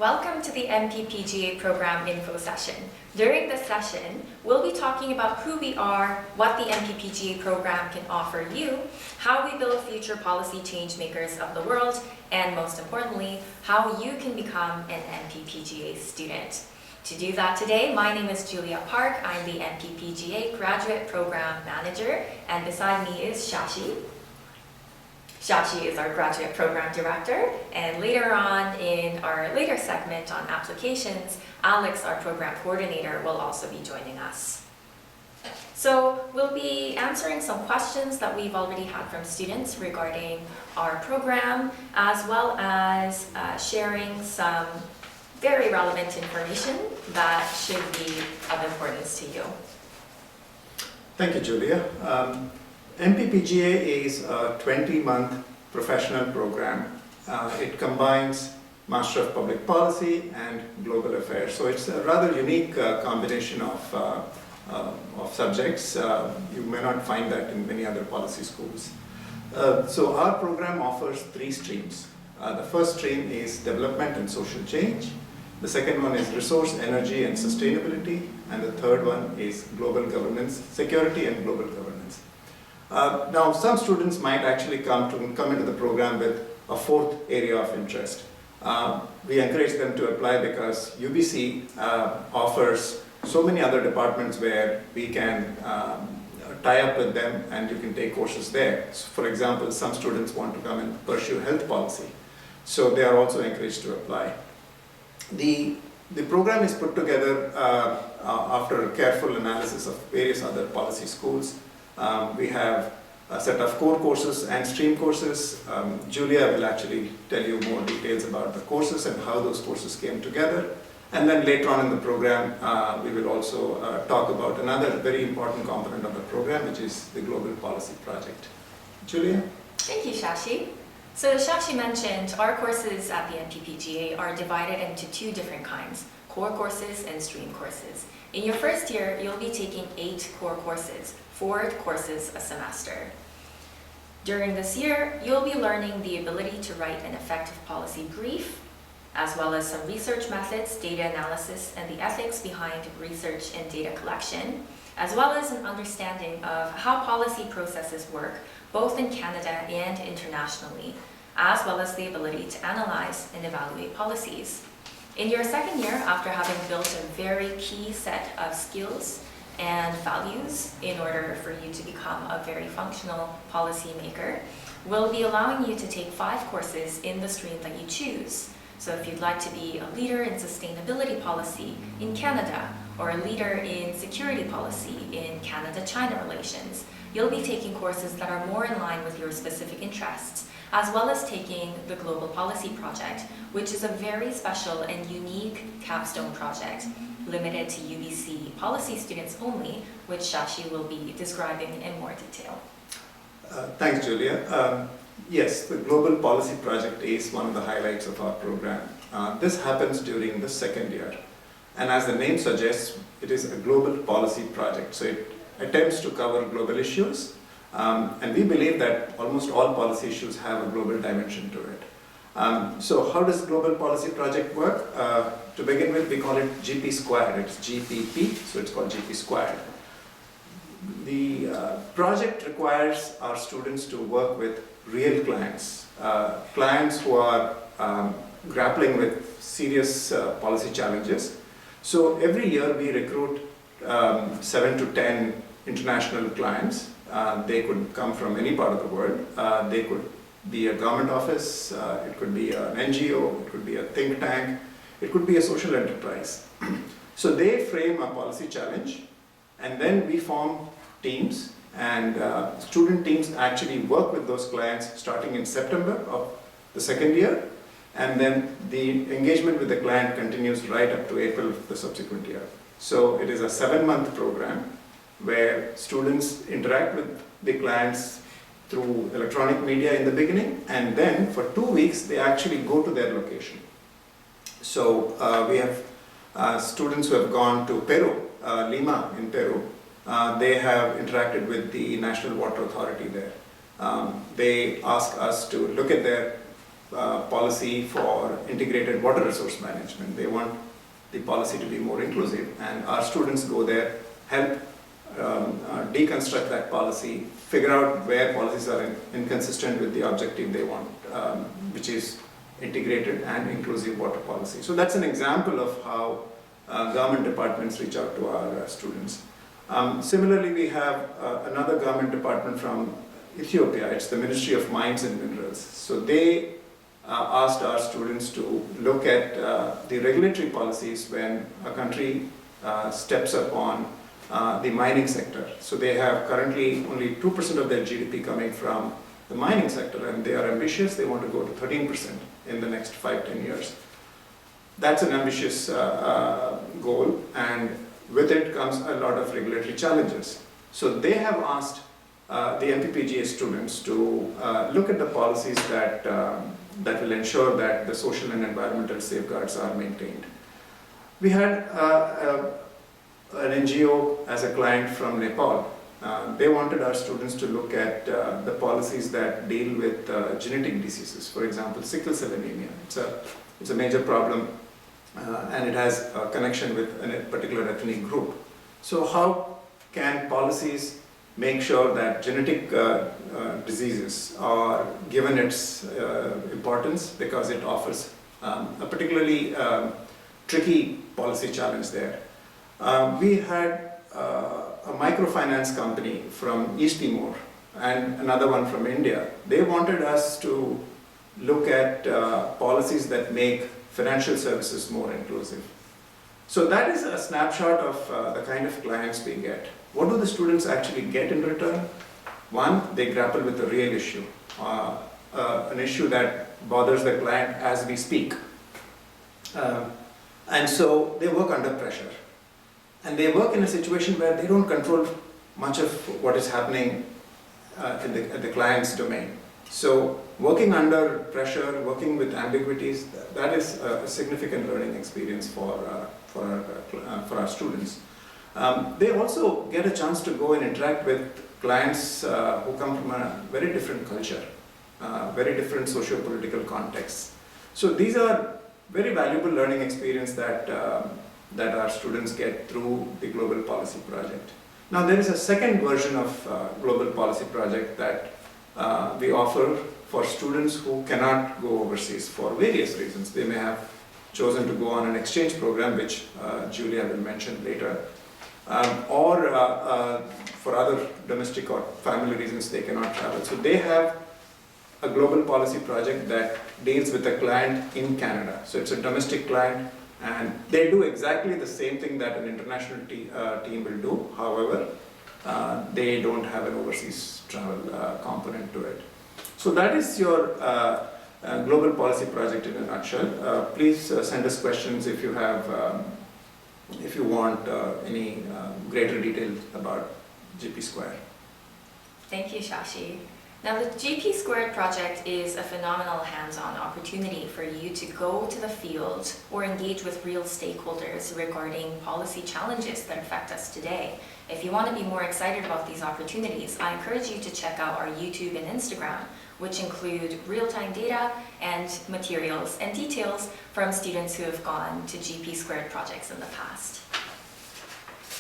Welcome to the MPPGA program info session. During this session, we'll be talking about who we are, what the MPPGA program can offer you, how we build future policy change makers of the world, and most importantly, how you can become an MPPGA student. To do that today, my name is Julia Park. I'm the MPPGA Graduate Program Manager, and beside me is Shashi. Shashi is our Graduate Program Director, and later on in our later segment on applications, Alex, our Program Coordinator, will also be joining us. So we'll be answering some questions that we've already had from students regarding our program, as well as sharing some very relevant information that should be of importance to you. Thank you, Julia. MPPGA is a 20-month professional program. It combines Master of Public Policy and Global Affairs. So it's a rather unique combination of subjects. You may not find that in many other policy schools. So our program offers 3 streams. The first stream is Development and Social Change. The second one is Resource, Energy and Sustainability. And the third one is Global Governance, Security and Global Governance. Now, some students might actually come into the program with a 4th area of interest. We encourage them to apply because UBC offers so many other departments where we can tie up with them and you can take courses there. So for example, some students want to come and pursue health policy, so they are also encouraged to apply. The program is put together after a careful analysis of various other policy schools. We have a set of core courses and stream courses. Julia will actually tell you more details about the courses and how those courses came together. And then later on in the program, we will also talk about another very important component of the program, which is the Global Policy Project. Julia? Thank you, Shashi. So as Shashi mentioned, our courses at the MPPGA are divided into 2 different kinds, core courses and stream courses. In your first year, you'll be taking 8 core courses, 4 courses a semester. During this year, you'll be learning the ability to write an effective policy brief, as well as some research methods, data analysis, and the ethics behind research and data collection, as well as an understanding of how policy processes work, both in Canada and internationally, as well as the ability to analyze and evaluate policies. In your second year, after having built a very key set of skills and values in order for you to become a very functional policymaker, we'll be allowing you to take 5 courses in the stream that you choose. So if you'd like to be a leader in sustainability policy in Canada, or a leader in security policy in Canada-China relations, you'll be taking courses that are more in line with your specific interests, as well as taking the Global Policy Project, which is a very special and unique capstone project limited to UBC policy students only, which Shashi will be describing in more detail. Thanks, Julia. Yes, the Global Policy Project is one of the highlights of our program. This happens during the second year. And as the name suggests, it is a global policy project. So it attempts to cover global issues. And we believe that almost all policy issues have a global dimension to it. So how does Global Policy Project work? To begin with, we call it GP squared. It's GPP, so it's called GP squared. The project requires our students to work with real clients, clients who are grappling with serious policy challenges. So every year we recruit 7 to 10 international clients. They could come from any part of the world. They could be a government office, it could be an NGO, it could be a think tank, it could be a social enterprise. So they frame a policy challenge, and then we form teams, and student teams actually work with those clients starting in September of the second year, and then the engagement with the client continues right up to April of the subsequent year. So it is a 7-month program where students interact with the clients through electronic media in the beginning, and then for 2 weeks they actually go to their location. So we have students who have gone to Peru, Lima in Peru. They have interacted with the National Water Authority there. They ask us to look at their policy for integrated water resource management. They want the policy to be more inclusive, and our students go there, help deconstruct that policy, figure out where policies are inconsistent with the objective they want, which is integrated and inclusive water policy. So that's an example of how government departments reach out to our students. Similarly, we have another government department from Ethiopia. It's the Ministry of Mines and Minerals. So they asked our students to look at the regulatory policies when a country steps up on the mining sector. So they have currently only 2% of their GDP coming from the mining sector, and they are ambitious. They want to go to 13% in the next 5-10 years. That's an ambitious goal, and with it comes a lot of regulatory challenges. So they have asked the MPPGA students to look at the policies that will ensure that the social and environmental safeguards are maintained. We had an NGO as a client from Nepal. They wanted our students to look at the policies that deal with genetic diseases. For example, sickle cell anemia. It's a major problem, and it has a connection with a particular ethnic group. So how can policies make sure that genetic diseases are given its importance, because it offers a particularly tricky policy challenge there. We had a microfinance company from East Timor and another one from India. They wanted us to look at policies that make financial services more inclusive. So that is a snapshot of the kind of clients we get. What do the students actually get in return? One, they grapple with a real issue, an issue that bothers the client as we speak. And so they work under pressure. And they work in a situation where they don't control much of what is happening in the client's domain. So working under pressure, working with ambiguities, that is a significant learning experience for our students. They also get a chance to go and interact with clients who come from a very different culture, very different socio-political contexts. So these are very valuable learning experience that our students get through the Global Policy Project. Now there is a second version of Global Policy Project that we offer for students who cannot go overseas for various reasons. They may have chosen to go on an exchange program, which Julia will mention later, or for other domestic or family reasons they cannot travel. So they have a Global Policy Project that deals with a client in Canada. So it's a domestic client, and they do exactly the same thing that an international team will do. However, they don't have an overseas travel component to it. So that is your Global Policy Project in a nutshell. Please send us questions if you have, if you want any greater details about GP Square. Thank you, Shashi. Now, the GP Squared project is a phenomenal hands-on opportunity for you to go to the field or engage with real stakeholders regarding policy challenges that affect us today. If you want to be more excited about these opportunities, I encourage you to check out our YouTube and Instagram, which include real-time data and materials and details from students who have gone to GP Squared projects in the past.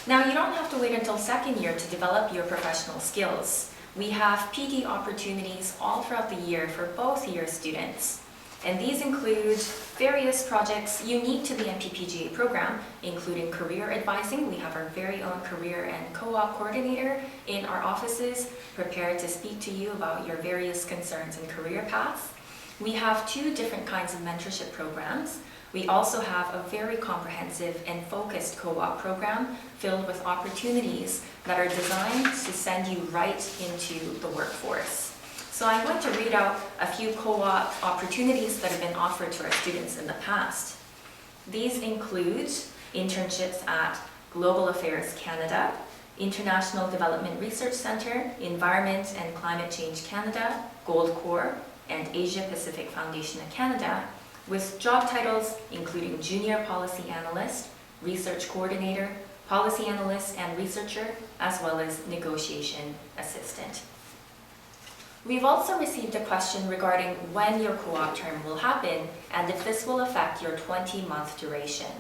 Now, you don't have to wait until second year to develop your professional skills. We have PD opportunities all throughout the year for both year students. And these include various projects unique to the MPPGA program, including career advising. We have our very own career and co-op coordinator in our offices, prepared to speak to you about your various concerns and career paths. We have 2 different kinds of mentorship programs. We also have a very comprehensive and focused co-op program filled with opportunities that are designed to send you right into the workforce. So I'm going to read out a few co-op opportunities that have been offered to our students in the past. These include internships at Global Affairs Canada, International Development Research Centre, Environment and Climate Change Canada, Gold Corps, and Asia Pacific Foundation of Canada, with job titles including Junior Policy Analyst, Research Coordinator, Policy Analyst and Researcher, as well as Negotiation Assistant. We've also received a question regarding when your co-op term will happen and if this will affect your 20-month duration.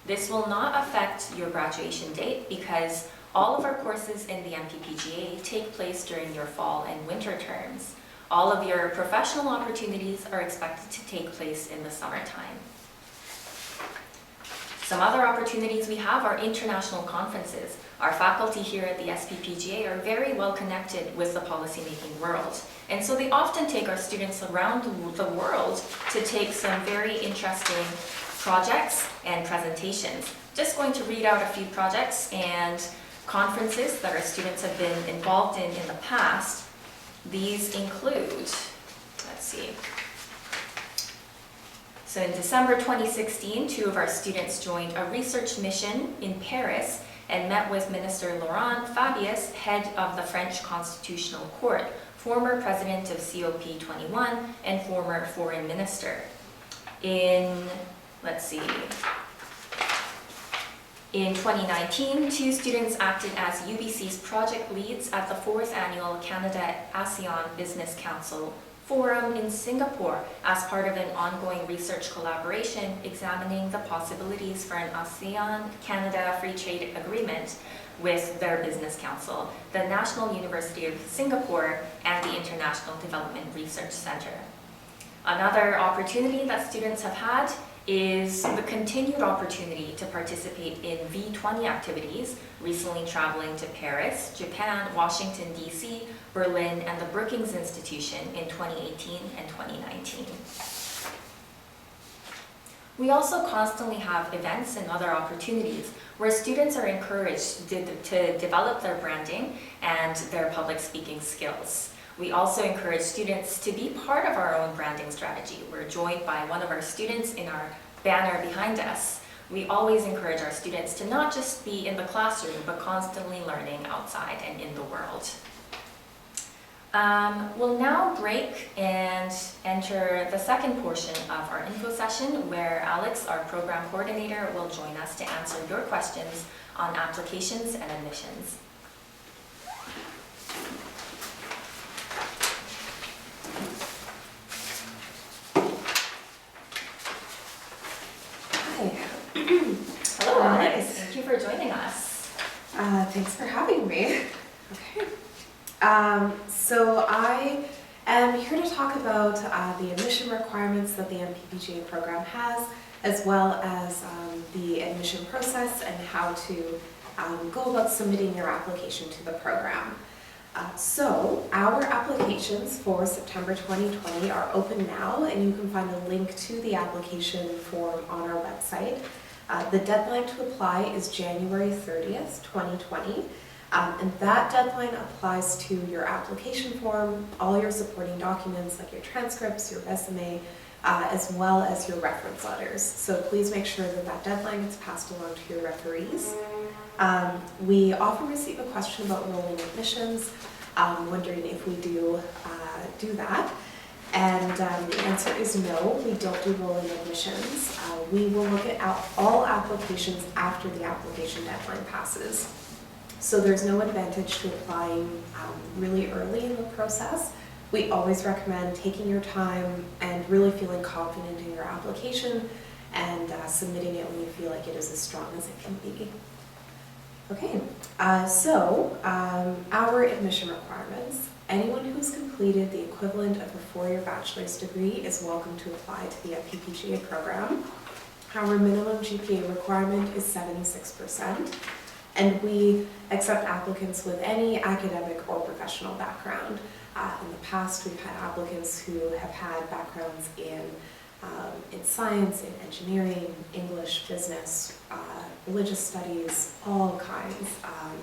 This will not affect your graduation date because all of our courses in the MPPGA take place during your fall and winter terms. All of your professional opportunities are expected to take place in the summertime. Some other opportunities we have are international conferences. Our faculty here at the SPPGA are very well connected with the policymaking world. And so they often take our students around the world to take some very interesting projects and presentations. Just going to read out a few projects and conferences that our students have been involved in the past. These include, let's see. So in December 2016, 2 of our students joined a research mission in Paris and met with Minister Laurent Fabius, head of the French Constitutional Court, former president of COP21, and former foreign minister. In 2019, 2 students acted as UBC's project leads at the 4th Annual Canada-ASEAN Business Council Forum in Singapore as part of an ongoing research collaboration examining the possibilities for an ASEAN-Canada Free Trade Agreement with their business council, the National University of Singapore, and the International Development Research Center. Another opportunity that students have had is the continued opportunity to participate in V20 activities, recently traveling to Paris, Japan, Washington, D.C., Berlin, and the Brookings Institution in 2018 and 2019. We also constantly have events and other opportunities where students are encouraged to develop their branding and their public speaking skills. We also encourage students to be part of our own branding strategy. We're joined by one of our students in our banner behind us. We always encourage our students to not just be in the classroom, but constantly learning outside and in the world. We'll now break and enter the second portion of our info session where Alex, our program coordinator, will join us to answer your questions on applications and admissions. Hello, Alex. Thank you for joining us. Thanks for having me. Okay. So I am here to talk about the admission requirements that the MPPGA program has, as well as the admission process and how to go about submitting your application to the program. So our applications for September 2020 are open now, and you can find a link to the application form on our website. The deadline to apply is January 30th, 2020, and that deadline applies to your application form, all your supporting documents like your transcripts, your resume, as well as your reference letters. So please make sure that that deadline gets passed along to your referees. We often receive a question about rolling admissions, wondering if we do that. And the answer is no, we don't do rolling admissions. We will look at all applications after the application deadline passes. So there's no advantage to applying really early in the process. We always recommend taking your time and really feeling confident in your application and submitting it when you feel like it is as strong as it can be. Okay, our admission requirements. Anyone who's completed the equivalent of a 4-year bachelor's degree is welcome to apply to the MPPGA program. Our minimum GPA requirement is 76%, and we accept applicants with any academic or professional background. In the past, we've had applicants who have had backgrounds in science, in engineering, English, business, religious studies, all kinds.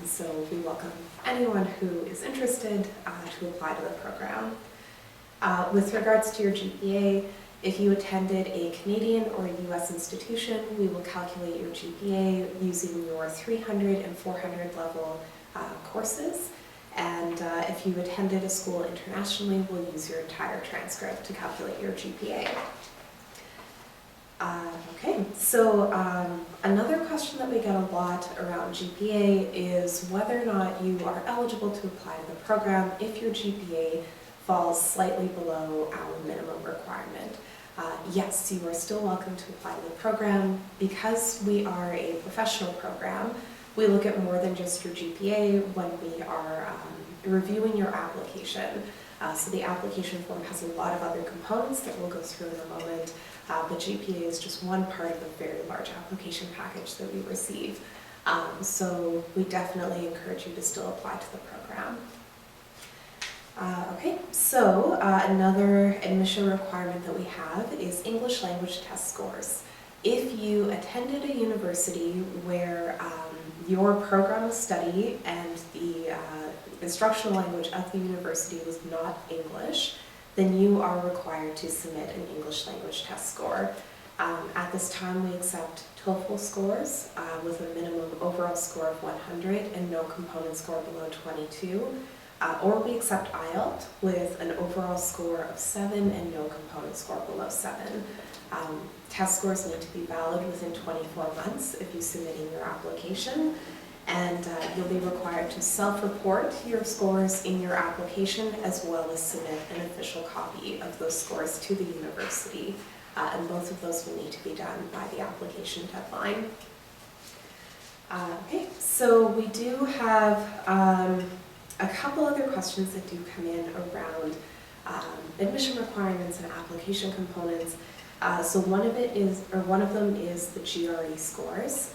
So we welcome anyone who is interested to apply to the program. With regards to your GPA, if you attended a Canadian or a US institution, we will calculate your GPA using your 300 and 400 level courses. And if you attended a school internationally, we'll use your entire transcript to calculate your GPA. Okay, so another question that we get a lot around GPA is whether or not you are eligible to apply to the program if your GPA falls slightly below our minimum requirement. Yes, you are still welcome to apply to the program. Because we are a professional program, we look at more than just your GPA when we are reviewing your application. So the application form has a lot of other components that we'll go through in a moment, but GPA is just one part of a very large application package that we receive. So we definitely encourage you to still apply to the program. Okay, so another admission requirement that we have is English language test scores. If you attended a university where your program of study and the instructional language of the university was not English, then you are required to submit an English language test score. At this time, we accept TOEFL scores with a minimum overall score of 100 and no component score below 22. Or we accept IELTS with an overall score of 7 and no component score below 7. Test scores need to be valid within 24 months if you submit in your application, and you'll be required to self-report your scores in your application as well as submit an official copy of those scores to the university, and both of those will need to be done by the application deadline. Okay, so we do have a couple other questions that do come in around admission requirements and application components. So one of them is the GRE scores.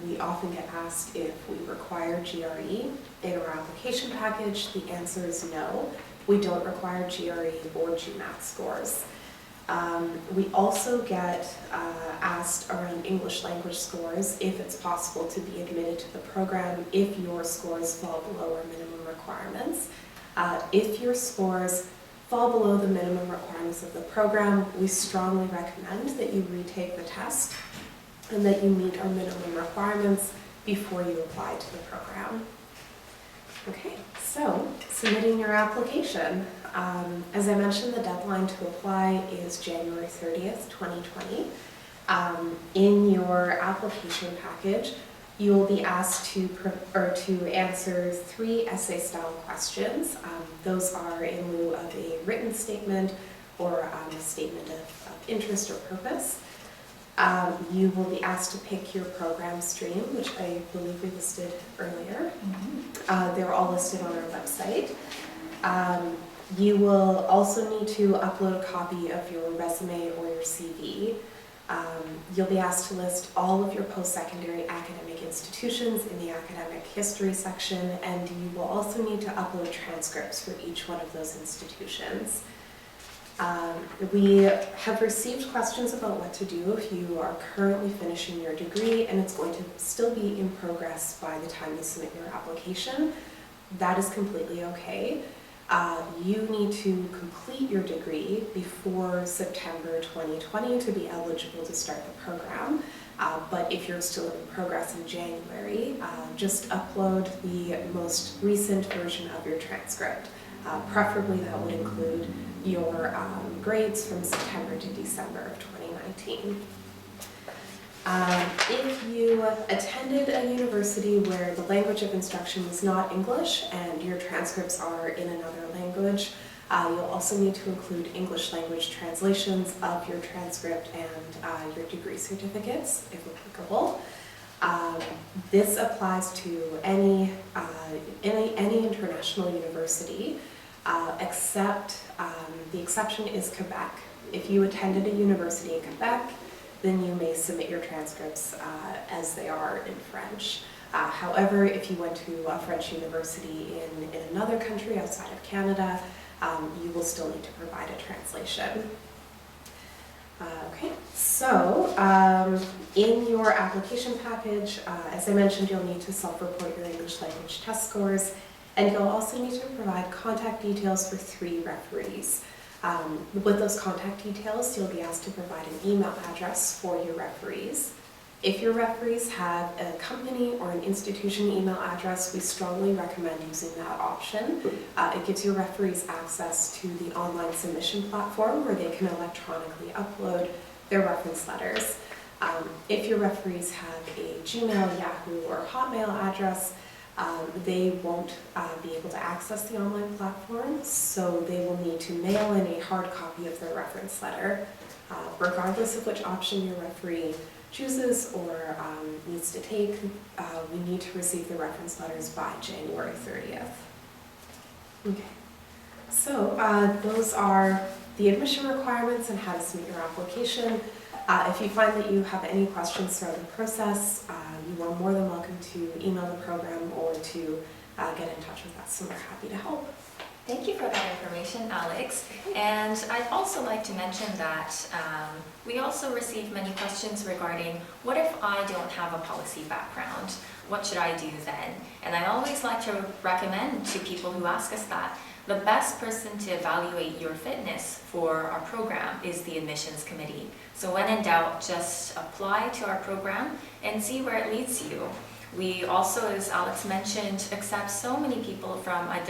We often get asked if we require GRE in our application package. The answer is no. We don't require GRE or GMAT scores. We also get asked around English language scores if it's possible to be admitted to the program if your scores fall below our minimum requirements. If your scores fall below the minimum requirements of the program, we strongly recommend that you retake the test and that you meet our minimum requirements before you apply to the program. Okay, so submitting your application. As I mentioned, the deadline to apply is January 30th, 2020. In your application package, you will be asked to answer 3 essay-style questions. Those are in lieu of a written statement or a statement of interest or purpose. You will be asked to pick your program stream, which I believe we listed earlier. They're all listed on our website. You will also need to upload a copy of your resume or your CV. You'll be asked to list all of your post-secondary academic institutions in the academic history section, and you will also need to upload transcripts for each one of those institutions. We have received questions about what to do if you are currently finishing your degree and it's going to still be in progress by the time you submit your application. That is completely okay. You need to complete your degree before September 2020 to be eligible to start the program. But if you're still in progress in January, just upload the most recent version of your transcript. Preferably that would include your grades from September to December of 2019. If you attended a university where the language of instruction was not English and your transcripts are in another language, you'll also need to include English language translations of your transcript and your degree certificates, if applicable. This applies to any international university, except the exception is Quebec. If you attended a university in Quebec, then you may submit your transcripts as they are in French. However, if you went to a French university in another country outside of Canada, you will still need to provide a translation. Okay, so in your application package, as I mentioned, you'll need to self-report your English language test scores, and you'll also need to provide contact details for 3 referees. With those contact details, you'll be asked to provide an email address for your referees. If your referees have a company or an institution email address, we strongly recommend using that option. It gives your referees access to the online submission platform where they can electronically upload their reference letters. If your referees have a Gmail, Yahoo, or Hotmail address, they won't be able to access the online platform, so they will need to mail in a hard copy of their reference letter, regardless of which option your referee chooses or needs to take. We need to receive the reference letters by January 30th. Okay, so those are the admission requirements and how to submit your application. If you find that you have any questions throughout the process, you are more than welcome to email the program or to get in touch with us, and we're happy to help. Thank you for that information, Alex. And I'd also like to mention that we also receive many questions regarding what if I don't have a policy background? What should I do then? And I always like to recommend to people who ask us that the best person to evaluate your fitness for our program is the admissions committee. So when in doubt, just apply to our program and see where it leads you. We also, as Alex mentioned, accept so many people from a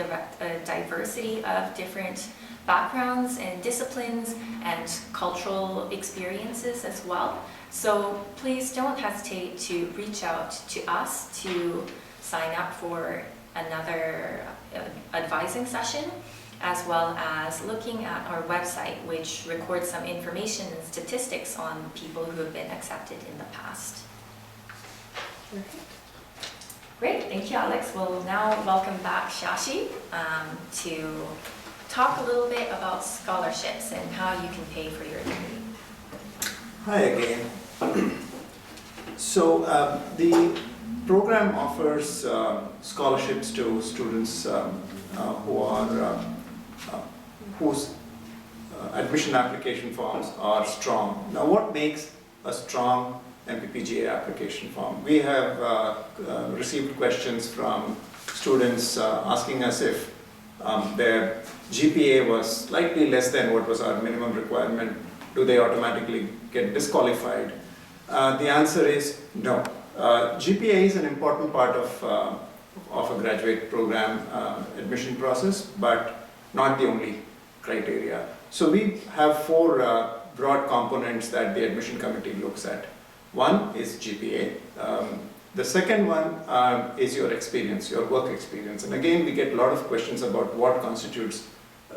diversity of different backgrounds and disciplines and cultural experiences as well. So please don't hesitate to reach out to us to sign up for another advising session, as well as looking at our website, which records some information and statistics on people who have been accepted in the past. Great, thank you, Alex. We'll now welcome back Shashi to talk a little bit about scholarships and how you can pay for your degree. Hi again. So the program offers scholarships to students whose admission application forms are strong. Now, what makes a strong MPPGA application form? We have received questions from students asking us if their GPA was slightly less than what was our minimum requirement, do they automatically get disqualified? The answer is no. GPA is an important part of a graduate program admission process, but not the only criteria. So we have four broad components that the admission committee looks at. One is GPA. The second one is your experience, your work experience. And again, we get a lot of questions about what constitutes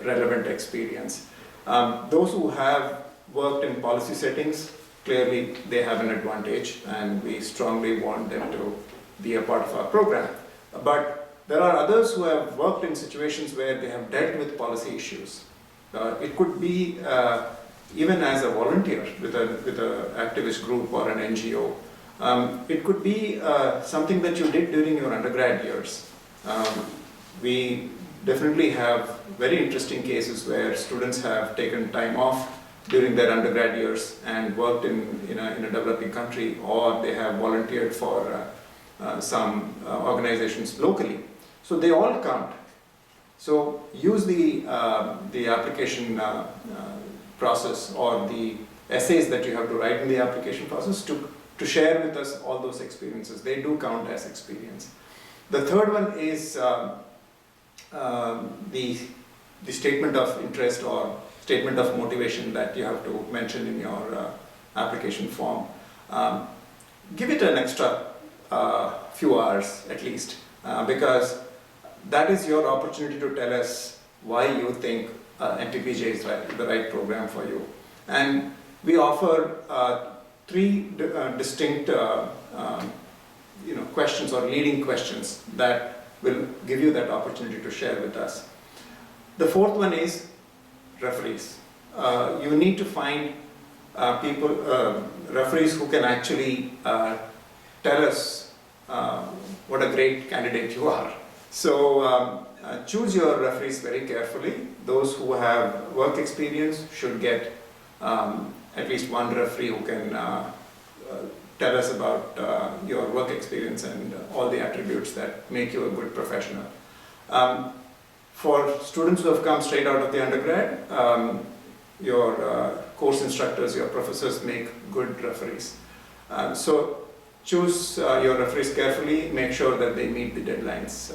relevant experience. Those who have worked in policy settings, clearly they have an advantage, and we strongly want them to be a part of our program. But there are others who have worked in situations where they have dealt with policy issues. It could be even as a volunteer with an activist group or an NGO. It could be something that you did during your undergrad years. We definitely have very interesting cases where students have taken time off during their undergrad years and worked in a developing country, or they have volunteered for some organizations locally. So they all count. So use the application process or the essays that you have to write in the application process to share with us all those experiences. They do count as experience. The third one is the statement of interest or statement of motivation that you have to mention in your application form. Give it an extra few hours at least, because that is your opportunity to tell us why you think MPPGA is the right program for you. And we offer three distinct questions or leading questions that will give you that opportunity to share with us. The fourth one is referees. You need to find referees who can actually tell us what a great candidate you are. So choose your referees very carefully. Those who have work experience should get at least one referee who can tell us about your work experience and all the attributes that make you a good professional. For students who have come straight out of the undergrad, your course instructors, your professors make good referees. So choose your referees carefully, make sure that they meet the deadlines.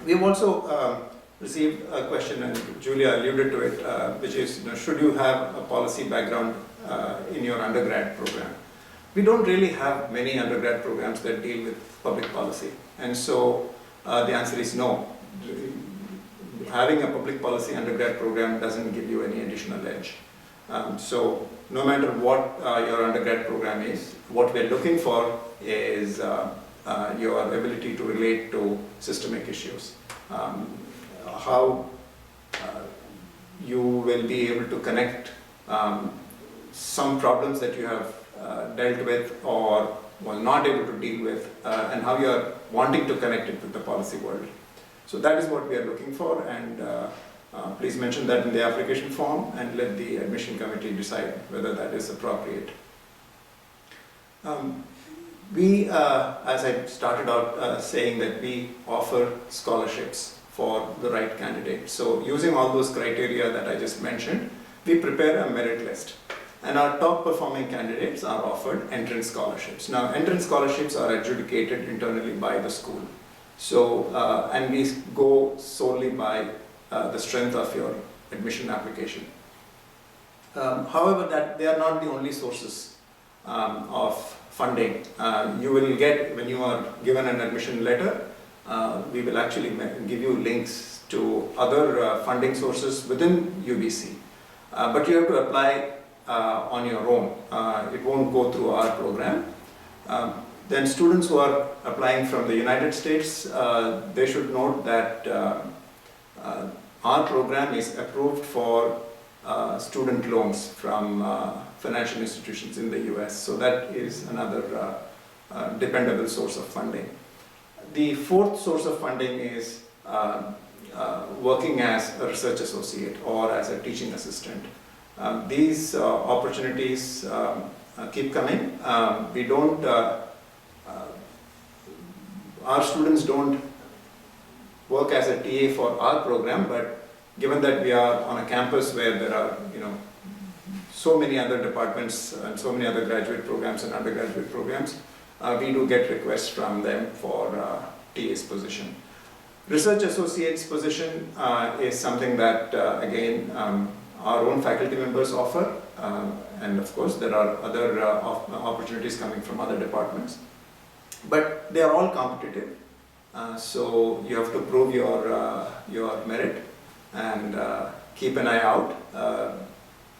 We've also received a question, and Julia alluded to it, which is, should you have a policy background in your undergrad program? we don't really have many undergrad programs that deal with public policy. And so the answer is no. Having a public policy undergrad program doesn't give you any additional edge. So no matter what your undergrad program is, what we're looking for is your ability to relate to systemic issues. How you will be able to connect some problems that you have dealt with or were not able to deal with, and how you are wanting to connect it with the policy world. So that is what we are looking for, and please mention that in the application form and let the admission committee decide whether that is appropriate. As I started out saying, that we offer scholarships for the right candidate. So using all those criteria that I just mentioned, we prepare a merit list. And our top performing candidates are offered entrance scholarships. Now, entrance scholarships are adjudicated internally by the school. So, and we go solely by the strength of your admission application. However, that they are not the only sources of funding. You will get, when you are given an admission letter, we will actually give you links to other funding sources within UBC. But you have to apply on your own. It won't go through our program. Then students who are applying from the United States, they should note that our program is approved for student loans from financial institutions in the US. So that is another dependable source of funding. The fourth source of funding is working as a research associate or as a teaching assistant. These opportunities keep coming. We don't, our students don't work as a TA for our program, but given that we are on a campus where there are, so many other departments and so many other graduate programs and undergraduate programs, we do get requests from them for TA's position. Research associate's position is something that, again, our own faculty members offer, and of course there are other opportunities coming from other departments. But they are all competitive, so you have to prove your merit and keep an eye out.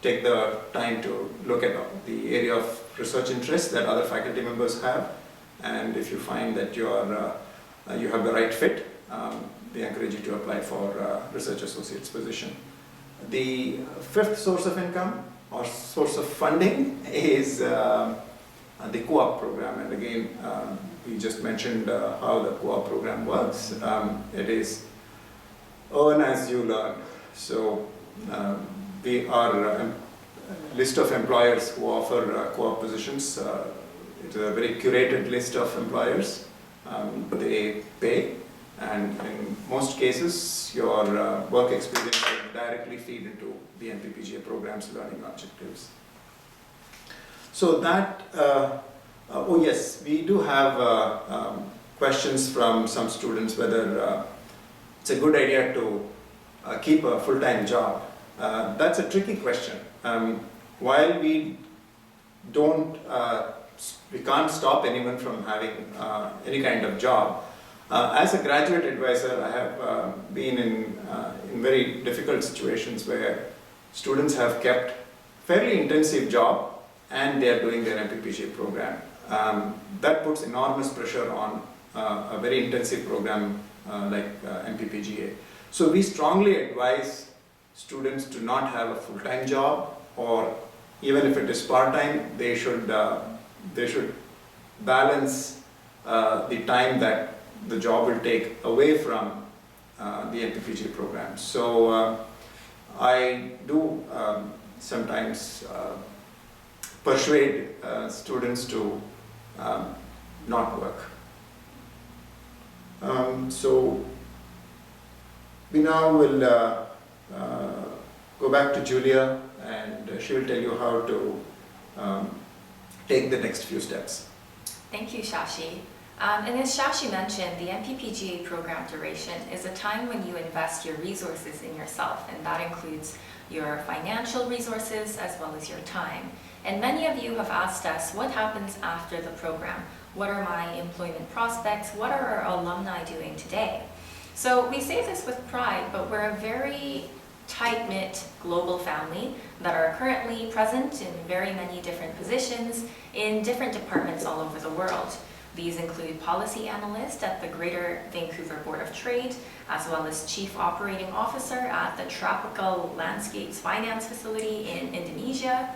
Take the time to look at the area of research interest that other faculty members have, and if you find that you have the right fit, we encourage you to apply for research associate's position. The fifth source of income or source of funding is the co-op program, and again we just mentioned how the co-op program works. It is earn as you learn. So we are a list of employers who offer co-op positions. It is a very curated list of employers. They pay, and in most cases your work experience will directly feed into the MPPGA program's learning objectives. So that, oh yes, we do have questions from some students whether it's a good idea to keep a full-time job. That's a tricky question. While we can't stop anyone from having any kind of job, as a graduate advisor, I have been in very difficult situations where students have kept fairly intensive job and they are doing their MPPGA program. That puts enormous pressure on a very intensive program like MPPGA. So we strongly advise students to not have a full-time job, or even if it is part-time, they should balance the time that the job will take away from the MPPGA program. So I do sometimes persuade students to not work. So we now will go back to Julia, and she will tell you how to take the next few steps. Thank you, Shashi. And as Shashi mentioned, the MPPGA program duration is a time when you invest your resources in yourself, and that includes your financial resources, as well as your time. And many of you have asked us, what happens after the program? What are my employment prospects? What are our alumni doing today? So we say this with pride, but we're a very tight-knit global family that are currently present in very many different positions in different departments all over the world. These include policy analyst at the Greater Vancouver Board of Trade, as well as chief operating officer at the Tropical Landscapes Finance Facility in Indonesia,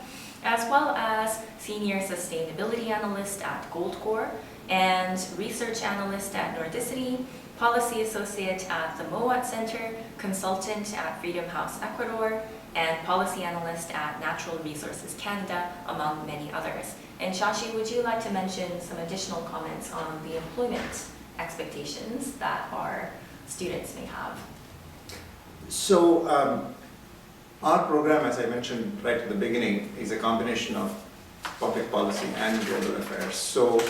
as well as senior sustainability analyst at Goldcore and research analyst at Nordicity, policy associate at the Mowat Center, consultant at Freedom House Ecuador, and policy analyst at Natural Resources Canada, among many others. And Shashi, would you like to mention some additional comments on the employment expectations that our students may have? So our program, as I mentioned right at the beginning, is a combination of public policy and global affairs. So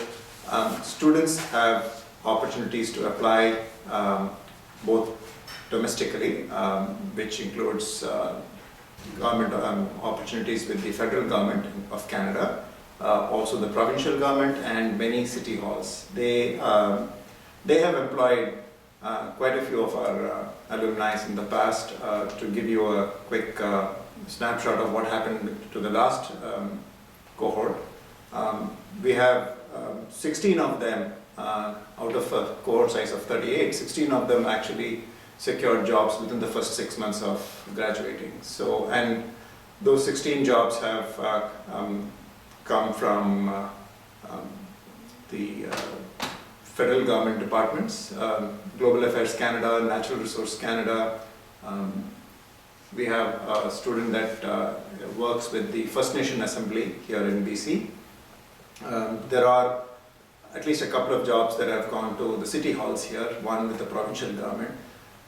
students have opportunities to apply both domestically, which includes government opportunities with the federal government of Canada, also the provincial government and many city halls. They have employed quite a few of our alumni in the past. To give you a quick snapshot of what happened to the last cohort, we have 16 of them out of a cohort size of 38, 16 of them actually secured jobs within the first 6 months of graduating. So, and those 16 jobs have come from the federal government departments, Global Affairs Canada, Natural Resource Canada. We have a student that works with the First Nation Assembly here in BC. There are at least a couple of jobs that have gone to the city halls here, one with the provincial government.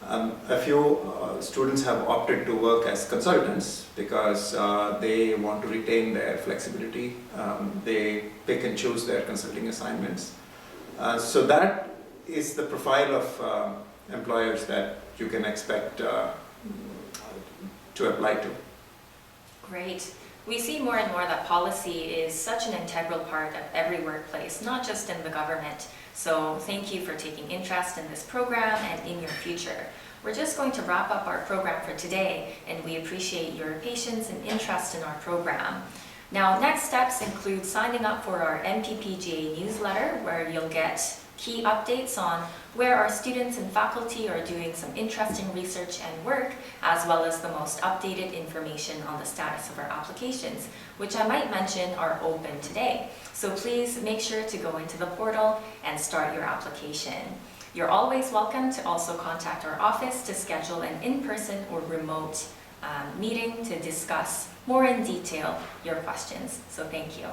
A few students have opted to work as consultants because they want to retain their flexibility. They pick and choose their consulting assignments. So that is the profile of employers that you can expect to apply to. Great. We see more and more that policy is such an integral part of every workplace, not just in the government. So thank you for taking interest in this program and in your future. We're just going to wrap up our program for today, and we appreciate your patience and interest in our program. Now, next steps include signing up for our MPPGA newsletter, where you'll get key updates on where our students and faculty are doing some interesting research and work, as well as the most updated information on the status of our applications, which I might mention are open today. So please make sure to go into the portal and start your application. You're always welcome to also contact our office to schedule an in-person or remote meeting to discuss more in detail your questions. So thank you.